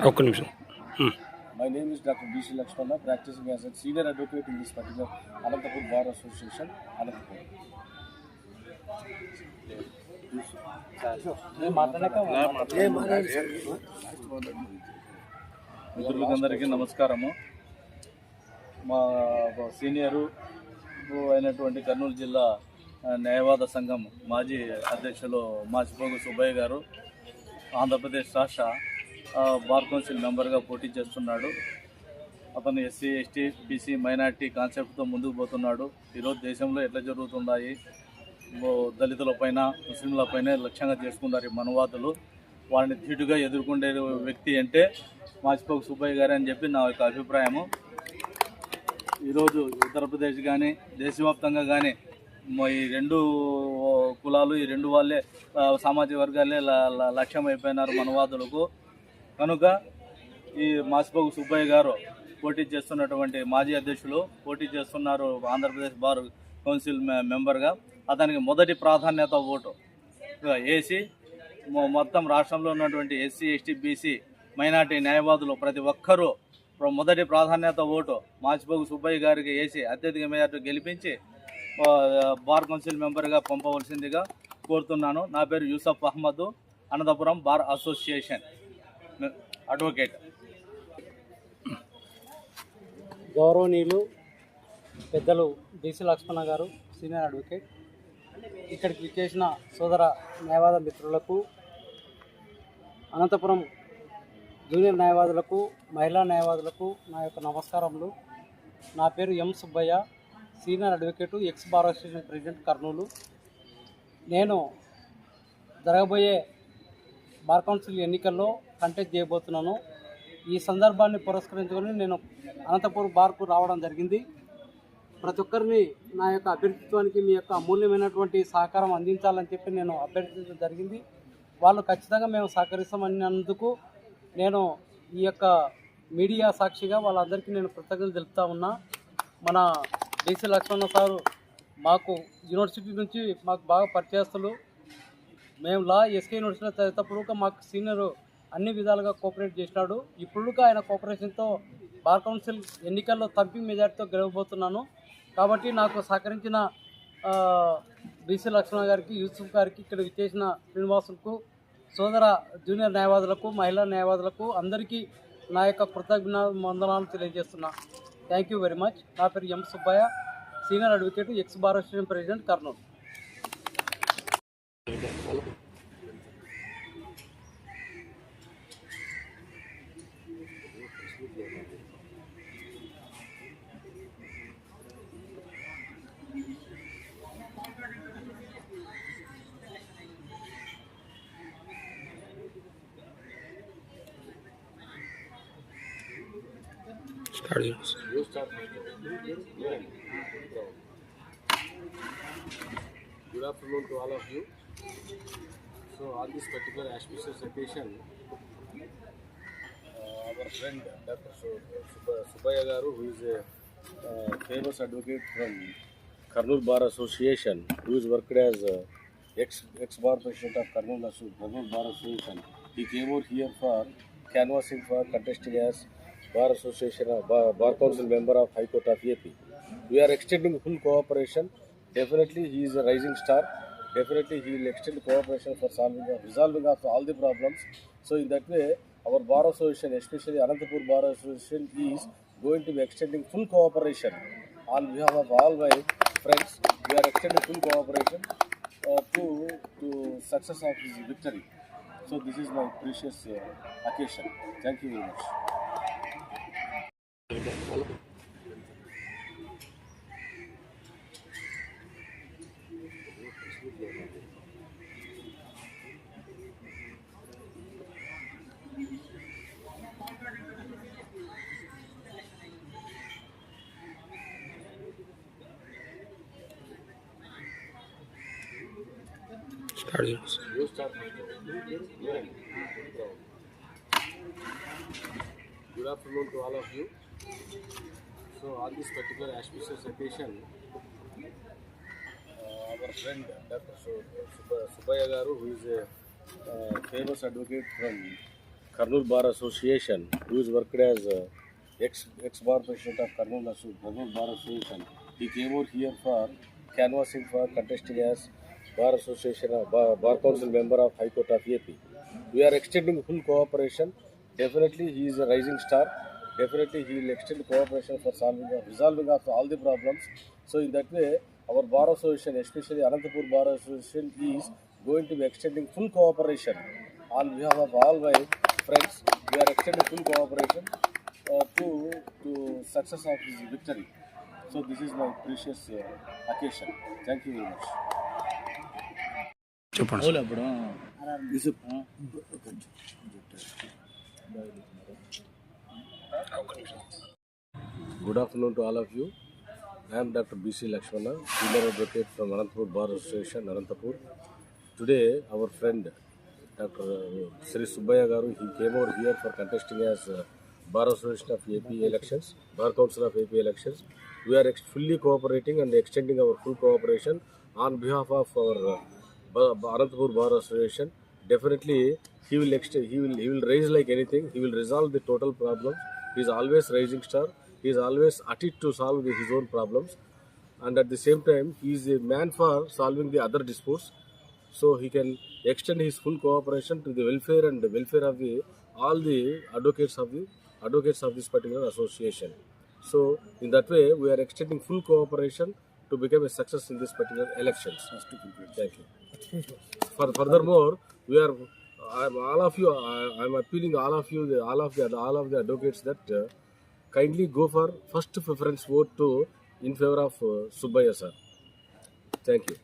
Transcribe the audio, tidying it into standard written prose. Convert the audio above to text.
ఒక్క నిమిషం. My name is Dr. B.C. Lakshmana, practicing as a senior advocate in this particular Anantapur Bar Association, Anantapur. మిత్రులందరికీ నమస్కారము. మా senior అయినటువంటి కర్నూలు జిల్లా న్యాయవాద సంఘం మాజీ అధ్యక్షులు మాచిపోగు సుబ్బయ్య గారు ఆంధ్రప్రదేశ్ రాష్ట్ర బార్ కౌన్సిల్ మెంబర్గా పోటీ చేస్తున్నాడు. అతను ఎస్సీ, ఎస్టీ, బీసీ, మైనార్టీ కాన్సెప్ట్తో ముందుకు పోతున్నాడు. ఈరోజు దేశంలో ఎట్లా జరుగుతున్నాయి, దళితులపైన, ముస్లింలపైన లక్ష్యంగా చేసుకున్నారు ఈ మనవాదులు. వారిని ధీటుగా ఎదుర్కొండే వ్యక్తి అంటే మాచిపోగు సుబ్బయ్య గారు అని చెప్పి నా యొక్క అభిప్రాయము. ఈరోజు ఉత్తరప్రదేశ్ కానీ దేశవ్యాప్తంగా కానీ ఈ రెండు కులాలు, ఈ రెండు వాళ్ళే సామాజిక వర్గాలే లక్ష్యం అయిపోయినారు మనవాదులకు. కనుక ఈ మాచిపోగు సుబ్బయ్య గారు పోటీ చేస్తున్నటువంటి మాజీ అధ్యక్షులు పోటీ చేస్తున్నారు ఆంధ్రప్రదేశ్ బార్ కౌన్సిల్ మెంబర్గా. అతనికి మొదటి ప్రాధాన్యత ఓటు వేసి మొత్తం రాష్ట్రంలో ఉన్నటువంటి ఎస్సీ, ఎస్టీ, బీసీ, మైనార్టీ న్యాయవాదులు ప్రతి ఒక్కరూ మొదటి ప్రాధాన్యత ఓటు మాచిపోగు సుబ్బయ్య గారికి వేసి అత్యధిక మేరకు గెలిపించి బార్ కౌన్సిల్ మెంబర్గా పంపవలసిందిగా కోరుతున్నాను. నా పేరు Yusuf Ahmed, Anantapuram bar association advocate. గౌరవనీయులు పెద్దలు బీసీ లక్ష్మణ గారు, సీనియర్ అడ్వకేట్, ఇక్కడికి విచ్చేసిన సోదర న్యాయవాద మిత్రులకు, అనంతపురం జూనియర్ న్యాయవాదులకు, మహిళా న్యాయవాదులకు నా యొక్క నమస్కారములు. నా పేరు M Subbaiah, senior advocate, ex bar association president, Kurnool. నేను జరగబోయే బార్ కౌన్సిల్ ఎన్నికల్లో కంటెస్ట్ చేయబోతున్నాను. ఈ సందర్భాన్ని పురస్కరించుకొని నేను అనంతపురం బార్కు రావడం జరిగింది. ప్రతి ఒక్కరిని నా యొక్క అభ్యర్థిత్వానికి మీ యొక్క అమూల్యమైనటువంటి సహకారం అందించాలని చెప్పి నేను అభ్యర్థించడం జరిగింది. వాళ్ళు ఖచ్చితంగా మేము సహకరిస్తామన్నందుకు నేను ఈ యొక్క మీడియా సాక్షిగా వాళ్ళందరికీ నేను కృతజ్ఞతలు తెలుపుతా ఉన్నా. మన బీసీ లక్ష్మణ సారు మాకు యూనివర్సిటీ నుంచి మాకు బాగా పరిచయస్తులు. మేము ఎస్కే యూనివర్సిటీలో చదివేటప్పుడు మాకు సీనియర్ అన్ని విధాలుగా కోఆపరేట్ చేసినాడు. ఇప్పుడు ఆయన కోఆపరేషన్తో బార్ కౌన్సిల్ ఎన్నికల్లో తంపింగ్ మెజార్టీతో గెలవబోతున్నాను. కాబట్టి నాకు సహకరించిన బీసీ లక్ష్మణ గారికి, యూసుఫ్ గారికి, ఇక్కడ విచ్చేసిన శ్రీనివాసులకు, సోదర జూనియర్ న్యాయవాదులకు, మహిళా న్యాయవాదులకు అందరికీ నా యొక్క కృతజ్ఞ వందనాలు తెలియజేస్తున్నా. Thank you very much. నా పేరు M Subbaiah, senior advocate, ex bar association president, Kurnool. Good afternoon to all of you. So on this particular auspicious occasion, our friend Dr. Subbaya Garu, who is a famous advocate from Karnool Bar Association, who is worked as ex-bar president of Karnool Bar Association, he came out here for canvassing for contesting as Bar Association, Bar Council member of High Court of AP. We are extending full cooperation. Definitely he is a rising star. Definitely he will extend cooperation for resolving of all the problems. So in that way, our Bar Association, especially Anantapur Bar Association, is going to be extending full cooperation. On behalf of all my friends, we are extending full cooperation to success of his victory. So this is my precious occasion. Thank you very much. Good afternoon to all of you. So on this particular auspicious occasion, our friend Dr. Subbaya Garu, who is a famous advocate from Kurnool Bar Association, who is worked as ex-bar president of Kurnool Bar Association. He came over here for canvassing for contesting as Bar Association, Bar Council member of High Court of AP. We are extending full cooperation. Definitely he is a rising star. Definitely he will extend cooperation for resolving of all the problems. So in that way, our Bar Association, especially Anantapur Bar Association, is going to be extending full cooperation. On behalf of all my friends, we are extending full cooperation to success of his victory. So this is my precious occasion. Thank you very much. అవును అప్పుడు Good afternoon to all of you. I am Dr. B.C. Lakshmana, senior advocate from Anantapur Bar Association, Anantapur. Today, our friend Dr. Sri Subbaya Garu, he came over here for contesting as Bar Association of AP elections, Bar Council of AP elections. We are fully cooperating and extending our full cooperation on behalf of our Anantapur Bar Association. Definitely, he will raise like anything. He will resolve the total problems. He is always rising star. He is always at it to solve his own problems, and at the same time, he is a man for solving the other disputes. So he can extend his full cooperation to the welfare and the welfare of all the advocates of this particular association. So in that way, we are extending full cooperation to become a success in this particular elections. Thank you. Furthermore, we are I'm appealing all of the advocates that kindly go for first preference vote in favor of Subbaya sir. Thank you.